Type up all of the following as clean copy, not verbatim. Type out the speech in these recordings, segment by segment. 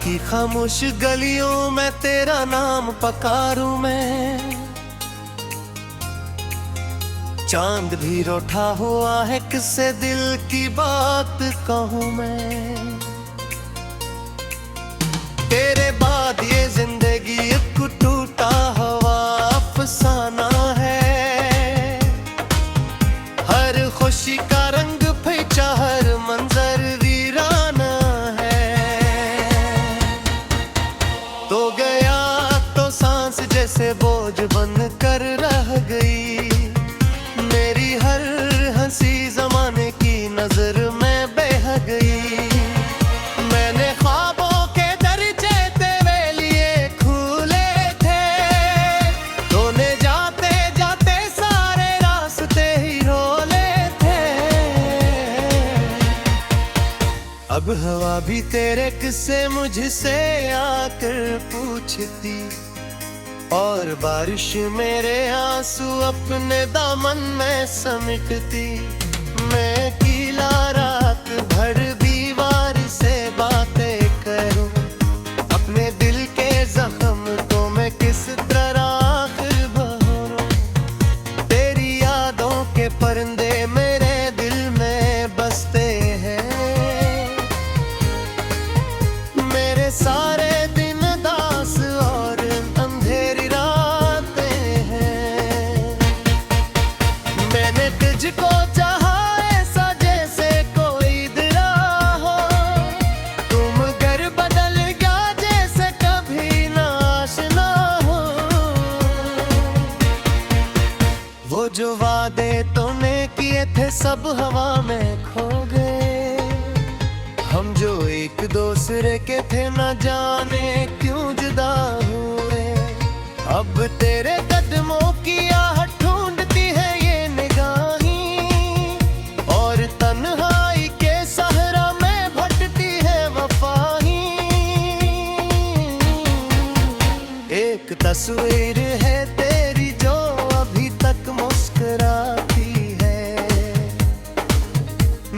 की खामोश गलियों में तेरा नाम पकारूं मैं। चांद भी रूठा हुआ है, किससे दिल की बात कहूं मैं। तेरे बाद ये जिंदगी एक टूटा हुआ अफसाना है। हर खुशी का रंग फीका, हर मंजर वीराना है। तो गया तो सांस जैसे बोझ बन कर रह गई। मेरी हर हंसी जमाने की नजर में बह गई। मैंने ख्वाबों के दरजे तेरे लिए खुले थे, तूने जाते जाते सारे रास्ते ही रोले थे। अब हवा भी तेरे किस्से मुझसे आकर पूछती, और बारिश मेरे आंसू अपने दामन में समेटती। मैं अकेला रात भर दीवार से बातें करूं, अपने दिल के जख्म को मैं किस तरह भरूं। तेरी यादों के परिंदे मेरे दिल में बसते हैं। मेरे सारे दिन दास और अंधेरी रातें हैं। मैंने तुझको चाहा ऐसा जैसे कोई दिला हो, तुम घर बदल गया जैसे कभी ना आशना हो। वो जो वादे तूने किए थे सब हवा में खो गए। हम जो एक दूसरे के थे न जाने क्यों जुदा हुए। अब तेरे कदमों की आहट ढूंढती है ये निगाहें, और तन्हाई के सहरा में भटती है वफाएं। एक तस्वीर है तेरी जो अभी तक मुस्कुराती है।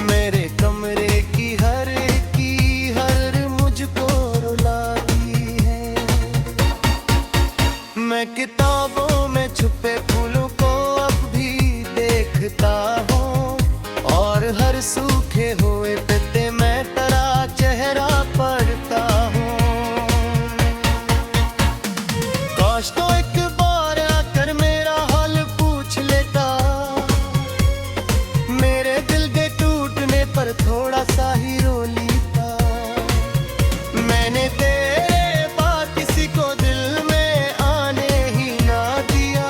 मेरे कमरे की हर मुझको रुलाती है। मैं किताबों में छुपे फूलों को अब भी देखता हूँ, और हर सूखे हुए पत्ते में तेरा चेहरा पढ़ता हूँ। काश तो एक बार आकर मेरा हाल पूछ लेता। मेरे दिल के टूटने पर थोड़ा सा ही रो लेता। मैंने तेरे बाद किसी को दिल में आने ही ना दिया,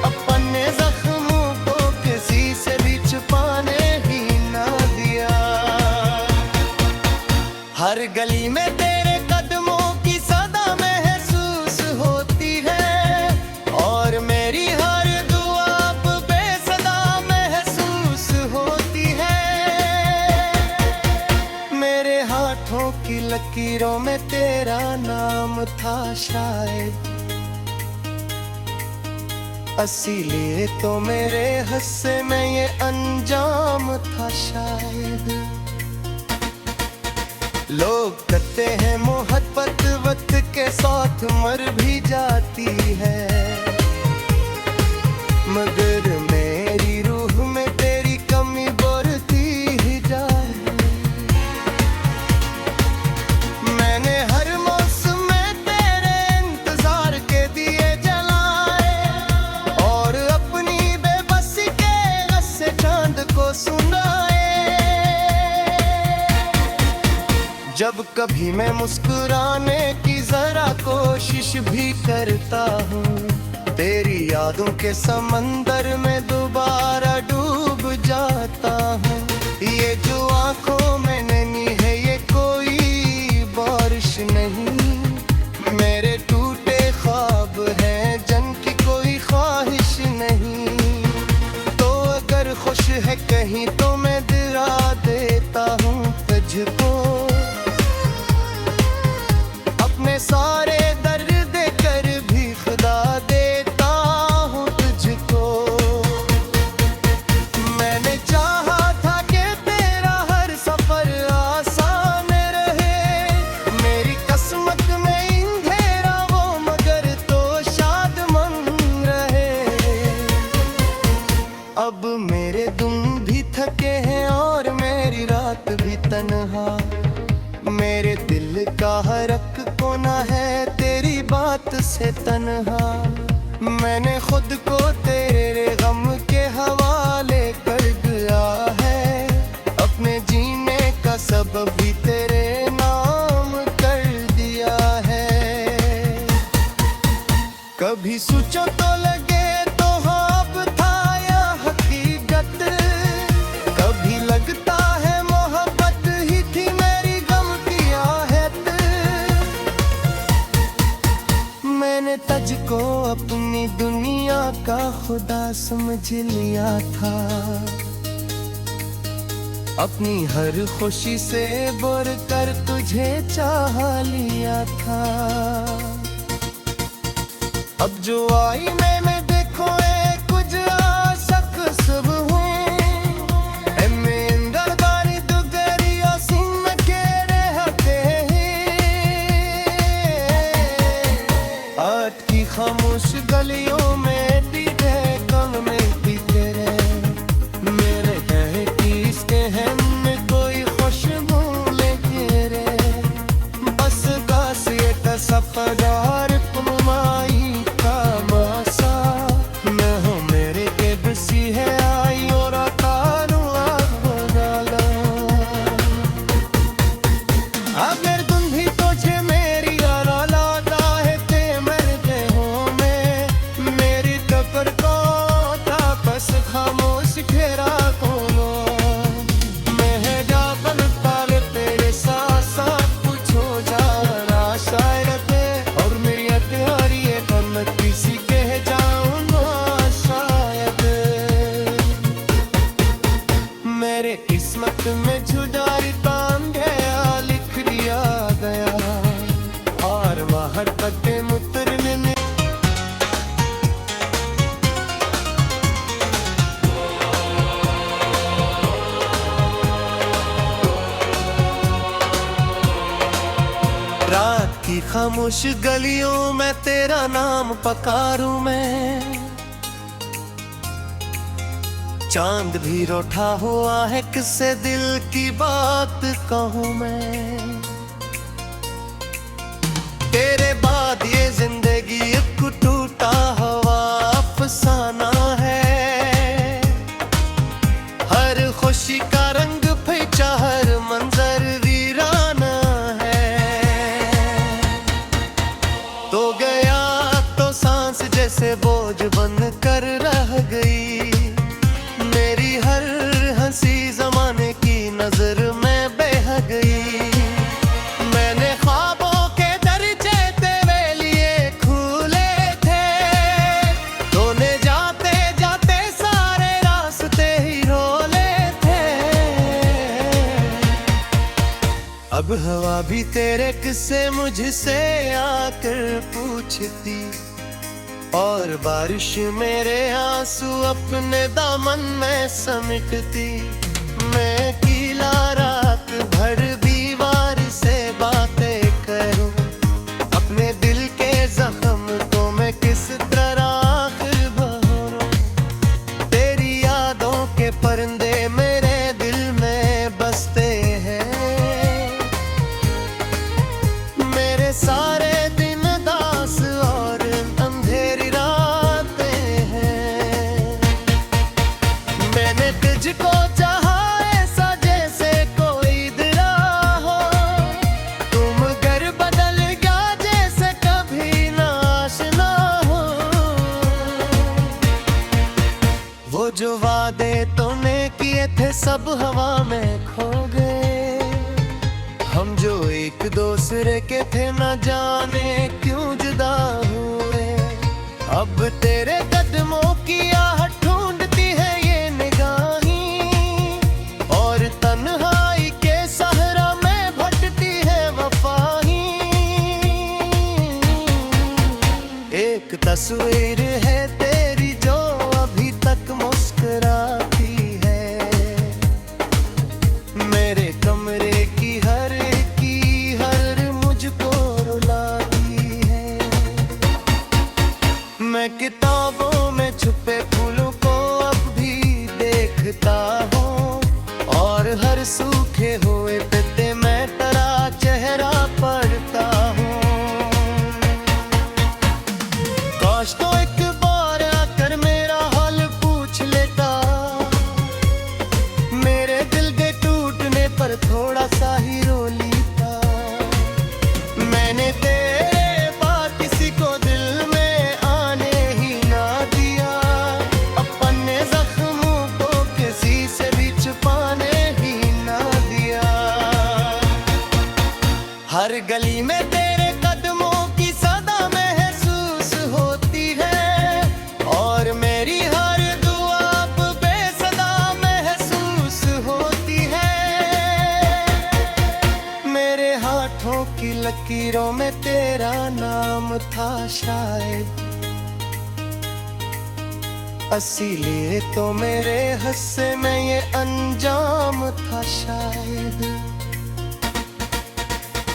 अपने जख्मों को किसी से भी छुपाने ही ना दिया। हर गली में तेरे कदमों की सदा महसूस होती है, और मेरी हर दुआ अब बेसदा महसूस होती है। मेरे हाथों की लकीरों में तेरा नाम था शायद, इसीलिए तो मेरे हिस्से में ये अंजाम था शायद। लोग कहते हैं मोहब्बत वक्त के साथ मर भी जाती है, मगर मेरी रूह में तेरी कमी बढ़ती ही जाए। मैंने हर मौसम में तेरे इंतजार के दिए जलाए, और अपनी बेबसी के रस्से चांद को सुनाए। जब कभी मैं मुस्कुराने की जरा कोशिश भी करता हूँ, तेरी यादों के समंदर में दोबारा डूब जाता हूँ। ये जो आंखों में नैनी है ये कोई बारिश नहीं, मेरे टूटे ख्वाब हैं जिनकी कोई ख्वाहिश नहीं। तो अगर खुश है कहीं तो मैं दिला देता हूँ तुझको, अपने सारे दर्द देकर भी खुदा देता हूँ तुझको। मैंने चाहा था कि तेरा हर सफर आसान रहे, मेरी का हरक को ना है तेरी बात से तन्हा। मैंने खुद को तेरे गम के हवाले कर दिया है, अपने जीने का सबब भी तेरे नाम कर दिया है। कभी सोचो तो लगे तो हाँ अब था या हकीकत, कभी लगता है मोहब्बत ही थी मेरी गम की आहत। मैंने तुझको अपनी दुनिया का खुदा समझ लिया था, अपनी हर खुशी से बोर कर तुझे चाह लिया था। अब जो आई मैंने देखो कुछ आशक सब हुए, एमे अंदर बारी दुगरिया सिंह के रहते आज की खामोश गलियों में दीदे कम में पीते रहे। मेरे कहे कि इसके हमने कोई खुशबू लेके रे, बस गास ये सफरदार कुमाई किस्मत में जुदाई तान गया, लिख दिया गया और बाहर कदम उतरने में। रात की खामोश गलियों में तेरा नाम पकारूं मैं, चांद भी रूठा हुआ है किससे दिल की बात कहूँ मैं। तेरे बाद ये जिंदगी एक टूटा हुआ अफसाना है, हर खुशी का रंग फीका हर मंजर वीराना है। तो गया तो सांस जैसे बोझ बन कर रह गई, मेरी हर हंसी जमाने की नजर में बह गई। मैंने ख्वाबों के दरजे तेरे लिए खुले थे, तूने जाते जाते सारे रास्ते ही रोले थे। अब हवा भी तेरे किस्से मुझसे आकर पूछती, और बारिश मेरे आंसू अपने दामन में समेटती। मैं अकेला रात भर दीवार से बातें करूं, अपने दिल के जख्म को मैं किस तरह भरूं। तेरी यादों के परिंदे मेरे दिल में बसते हैं, मेरे सारे तुझको चाहा ऐसा जैसे कोई दिला हो, तुम घर बदल गया जैसे कभी ना आशना हो। वो जो वादे तूने किए थे सब हवा में खो गए, हम जो एक दूसरे के थे न जाने क्यों जुदा हुए। अब तेरे कदमों की आहट ढूंढती है ये तन्हाई के सहरा में भटती है वफाही। एक तस्वीर है तेरी जो अभी तक मुस्कुराती है, मेरे कमरे की हर मुझको रुलाती है। मैं किताबों में छुपे फूलों को अब भी देखता हूँ, और हर सूखे हुए पत्ते में तेरा चेहरा पड़ हर गली में तेरे कदमों की सदा महसूस होती है और मेरी हर दुआ अब बेसदा महसूस होती है। मेरे हाथों की लकीरों में तेरा नाम था शायद, इसीलिए तो मेरे हस्से में ये अंजाम था शायद।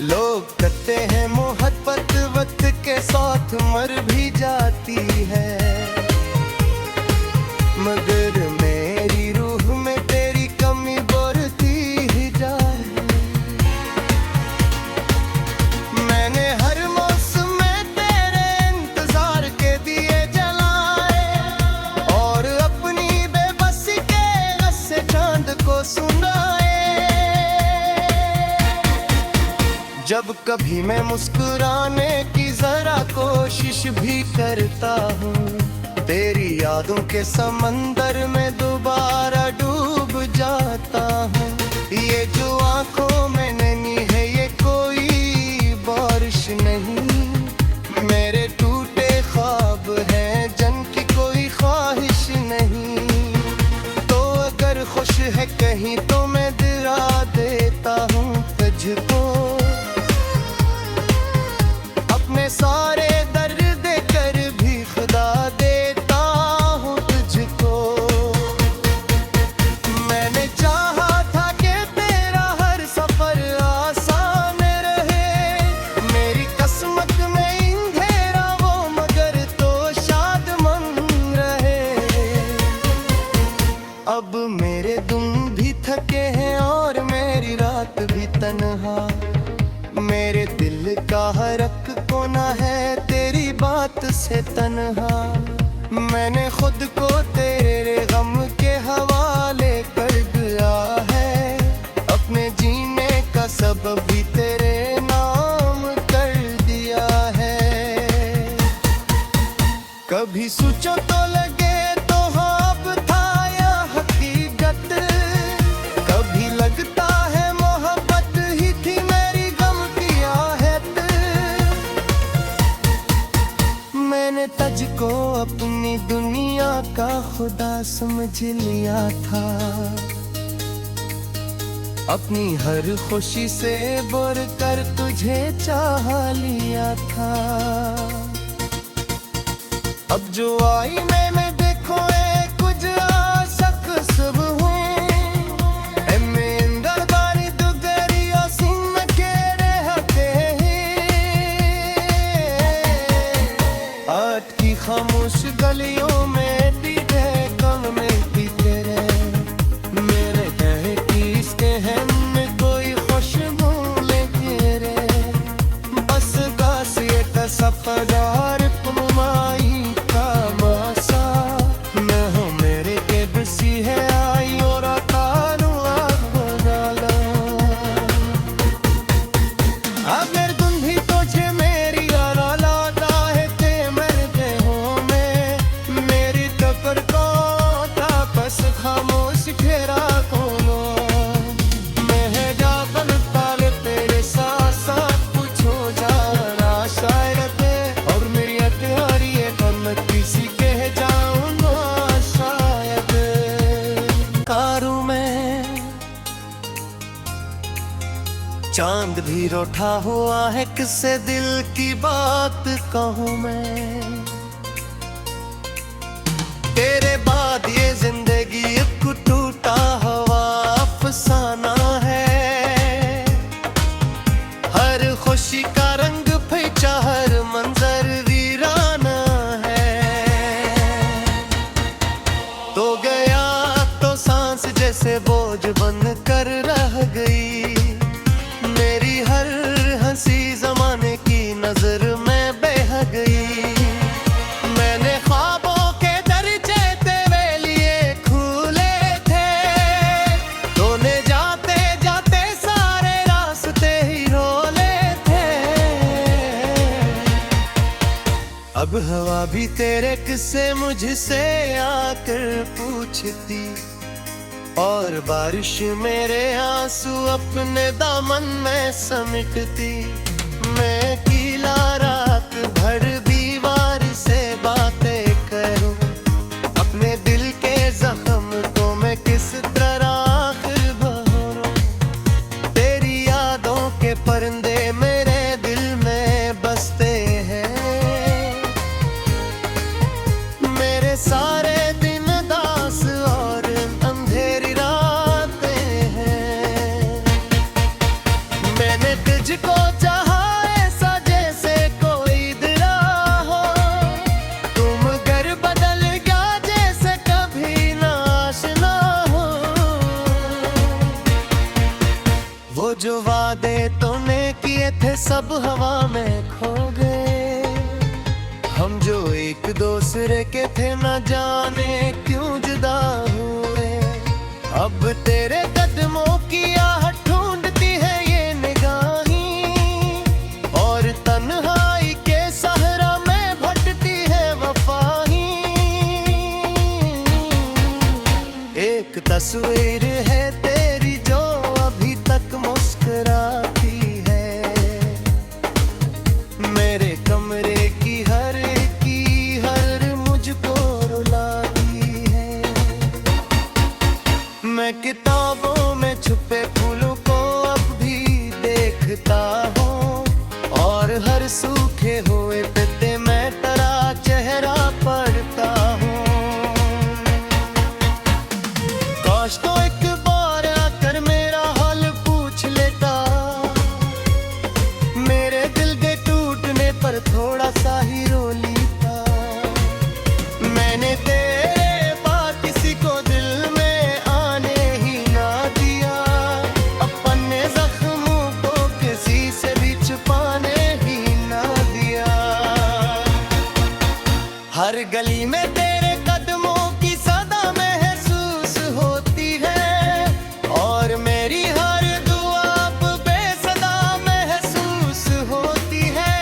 लोग कहते हैं मोहब्बत वक्त के साथ मर भी जाती है, मगर मेरी रूह में तेरी कमी बढ़ती ही जाए। मैंने हर मौसम में तेरे इंतजार के दिए जलाए और अपनी बेबसी के रस्से चांद को सुनाए। जब कभी मैं मुस्कुराने की जरा कोशिश भी करता हूँ, तेरी यादों के समंदर में दोबारा डूब जाता हूँ। ये जो आंखों में नैनी है ये कोई बारिश नहीं, मेरे टूटे ख्वाब हैं जिनकी कोई ख्वाहिश नहीं। तो अगर खुश है कहीं तो मैं दिला देता हूँ तुझको, सारे दर्द देकर भी खुदा देता हूँ तुझको। मैंने चाहा था कि तेरा हर सफर आसान रहे, मेरी किस्मत में अंधेरा वो मगर तो शादमंद रहे। अब मेरे दिन भी थके हैं और मेरी रात भी तन्हा, मेरे दिल का हर एक कोना है तेरी बात से तन्हा। मैंने खुद को तेरे गम के हवाले कर दिया है, अपने जीने का सबब भी तेरे नाम कर दिया है। कभी सोचो तो लगे तो हाँ अब था या हकीकत, कभी लगता है मोहब्बत ही थी मेरी गम की आहत। मैंने तुझको अपनी दुनिया का खुदा समझ लिया था, अपनी हर खुशी से बढ़ कर तुझे चाह लिया था। अब जो आईने में देखो कुछ आशक सब हुए, खामोश गलियों में दीदे कम में पीते रहे, मेरे कहे कि इसके हम में कोई खुशबू लेके रे। बस गास ये का सफरदार पुमाई का मासा, मैं हूँ मेरे के बसी है आई और तारू आग डाला। अगर तुम भी तुझे मेरी यारा लाता है ते मरते हो मेरी तपर को तापस खामोश फेरा खोलो। मैं है जाकर ताले तेरे साथ साथ पूछो जाना शायद, और मेरी अत्यारी है तो मैं किसी कह जाऊंगा शायद। कारू में चांद भी रोठा हुआ है, किससे दिल की बात कहूँ मैं। तेरे बाद ये जिंदगी एक टूटा हुआ अफसाना है, हर खुशी का रंग फीका हर मंजर वीराना है। तो गया तो सांस जैसे बोझ बन कर रह गई, मेरी हर हंसी जमाने की नजर में बह गई। मैंने ख्वाबों के दरजे तेरे लिए खुले थे, तूने जाते जाते सारे रास्ते ही रोले थे। अब हवा भी तेरे किस्से मुझसे आकर पूछती, और बारिश मेरे आंसू अपने दामन में समेटती। मैं गीला रात भर दीवार से बातें करूं, अपने दिल के जख्म को मैं किस तरह आखिर भरूं। तेरी यादों के परिंदे मेरे दिल में बसते हैं, मेरे सारे दिन दास और अंधेरी रातें हैं। मैंने तुझको चाहा ऐसा जैसे कोई दिला हो, तुम घर बदल गया जैसे कभी ना आशना हो। वो जो वादे तूने किए थे सब हवा में खो गए, हम जो एक दूसरे के थे न जाने क्यों जुदा हुए। अब तेरे कदमों की आहट ढूंढती है ये निगाहें, और तन्हाई के सहरा में भटती है वफाएं। एक तस्वीर है तेरी जो अभी तक मुस्कुराती है, मेरे कमरे की हर मुझको रुलाती है। मैं किताबों में छुपे फूलों को अब भी देखता हूँ, और हर सूखे हुए पत्ते में तेरा चेहरा पढ़ता हूँ। काश तो एक बार आकर मेरा हाल पूछ लेता, मेरे दिल के टूटने पर थोड़ा सा ही रो लेता। मैंने तेरे बाद किसी को दिल में आने ही ना दिया, अपने जख्मों को किसी से भी छुपाने ही ना दिया। हर गली में तेरे कदमों की सदा महसूस होती है, और मेरी हर दुआ अब बेसदा महसूस होती है।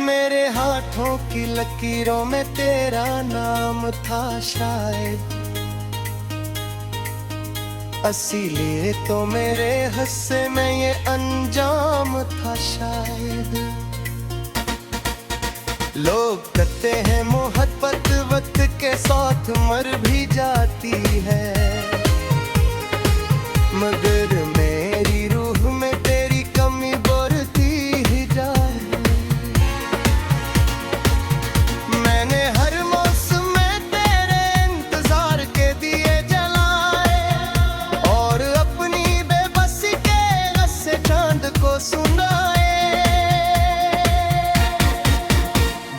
मेरे हाथों की लकीरों में तेरा नाम था शायद, इसीलिए तो मेरे हिस्से में ये अंजाम था शायद। लोग कहते हैं मोहब्बत वक्त के साथ मर भी जाती है, मगर मेरी रूह में तेरी कमी बढ़ती ही जाए। मैंने हर मौसम में तेरे इंतजार के दिए जलाए, और अपनी बेबसी के गस्से चांद को सुनाए।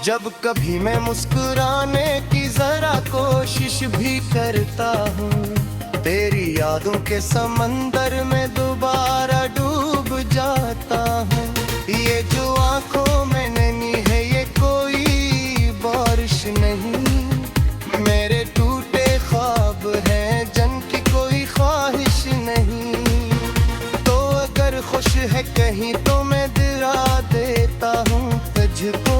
जब कभी मैं मुस्कुराने की जरा कोशिश भी करता हूँ, तेरी यादों के समंदर में दोबारा डूब जाता हूँ। ये जो आंखों में नमी है ये कोई बारिश नहीं, मेरे टूटे ख्वाब हैं जन की कोई ख्वाहिश नहीं। तो अगर खुश है कहीं तो मैं दिला देता हूँ तुझको,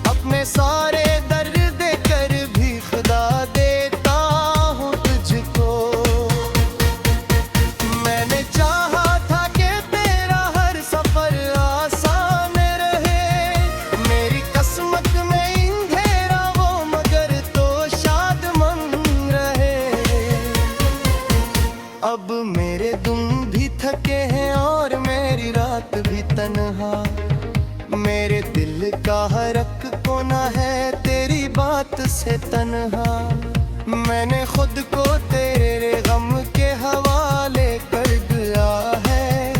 अपने सारे दर्द देकर भी खुदा देता हूँ तुझको। मैंने चाहा था कि तेरा हर सफर आसान रहे, मेरी किस्मत में अंधेरा वो मगर तो शादमंद रहे। अब मेरे दिन भी थके हैं और मेरी रात भी तन्हा, मेरे दिल का हर एक कोना है तेरी बात से तन्हा। मैंने खुद को तेरे गम के हवाले कर दिया है,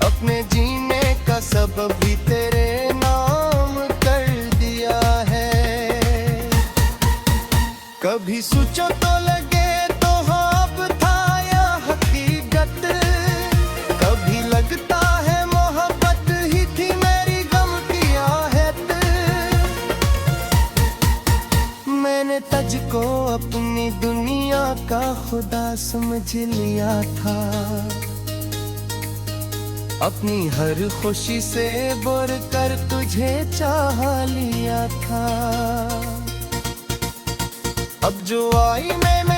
अपने जीने का सबब भी तेरे नाम कर दिया है। कभी सोचो तो लगे तो हाँ अब था या हकीकत, कभी लगता है मोहब्बत ही थी मेरी गम की आहत। मैंने तुझको अपनी दुनिया का खुदा समझ लिया था, अपनी हर खुशी से बढ़ कर तुझे चाह लिया था। अब जो आई मैं